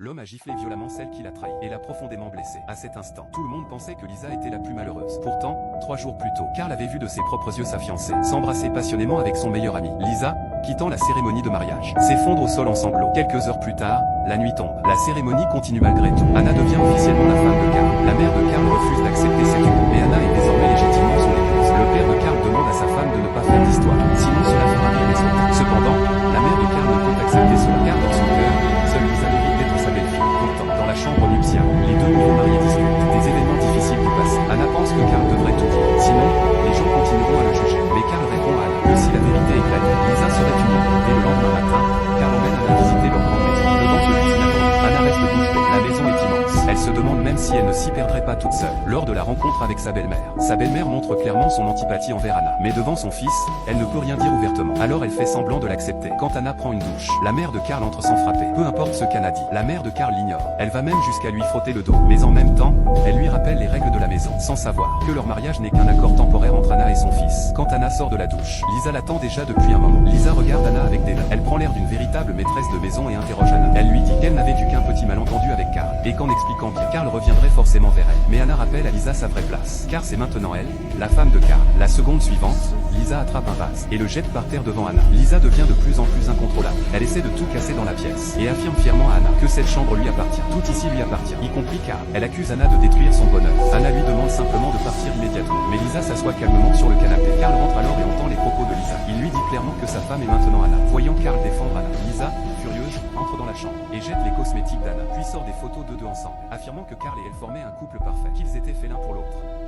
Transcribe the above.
L'homme a giflé violemment celle qui l'a trahi et l'a profondément blessée. À cet instant, tout le monde pensait que Lisa était la plus malheureuse. Pourtant, 3 jours plus tôt, Carl avait vu de ses propres yeux sa fiancée s'embrasser passionnément avec son meilleur ami. Lisa, quittant la cérémonie de mariage, s'effondre au sol en sanglots. Quelques heures plus tard, la nuit tombe. La cérémonie continue malgré tout. Anna devient officiellement la femme de Carl. La mère de Carl refuse d'accepter cette union, mais Anna est désormais légitimement son épouse. Le père de Carl demande à sa femme de ne pas faire d'histoire, sinon cela fera rire les autres. Cependant, la mère de Carl ne peut accepter cela, car dans son cœur, seule Lisa mérite d'être sa belle-fille. Pourtant, dans la chambre nuptiale, les deux nouveaux mariés discutent des événements difficiles du passé. Anna pense que Carl devrait tout dire, sinon, les gens continueront à le juger. Mais Carl répond à Anna que si la vérité éclate, Lisa serait unie. Dès le lendemain matin, Carl emmène Anna visiter leur grande maison. Devant ce fils inattendu, Anna reste bouche bée. La maison est immense. Elle se demande même si elle ne s'y perdrait pas toute seule. Lors de la rencontre avec sa belle-mère montre clairement son antipathie envers Anna. Mais devant son fils, elle ne peut rien dire ouvertement. Alors elle fait semblant de l'accepter. Quand Anna prend une douche, la mère de Carl entre sans frapper. Peu importe ce qu'Anna dit, la mère de Carl l'ignore. Elle va même jusqu'à lui frotter le dos. Mais en même temps, elle lui rappelle les règles de la maison, sans savoir que leur mariage n'est qu'un accord temporaire entre Anna et son fils. Quand Anna sort de la douche, Lisa l'attend déjà depuis un moment. Lisa regarde Anna avec dédain. Elle prend l'air d'une véritable maîtresse de maison et interroge Anna. Elle lui dit qu'elle n'avait eu qu'un petit malentendu avec Carl, et qu'en expliquant bien, Carl reviendrait forcément vers elle. Mais Anna rappelle à Lisa sa vraie place, car c'est maintenant elle, la femme de Carl. La seconde suivante, Lisa attrape un vase et le jette par terre devant Anna. Lisa devient de plus en plus incontrôlable. Elle essaie de tout casser dans la pièce et affirme fièrement à Anna que cette chambre lui appartient. Tout ici lui appartient, y compris Carl. Elle accuse Anna de détruire son bonheur. Anna lui demande simplement de partir immédiatement. Mais Lisa s'assoit calmement sur le canapé. Carl rentre alors et entend les propos de Lisa. Il lui dit clairement que sa femme est maintenant Anna. Voyant Carl défendre Anna, Lisa, furieuse, entre dans la chambre et jette les cosmétiques d'Anna, puis sort des photos d'eux deux ensemble, affirmant que Carl et elle formaient un couple parfait, qu'ils étaient faits l'un pour l'autre.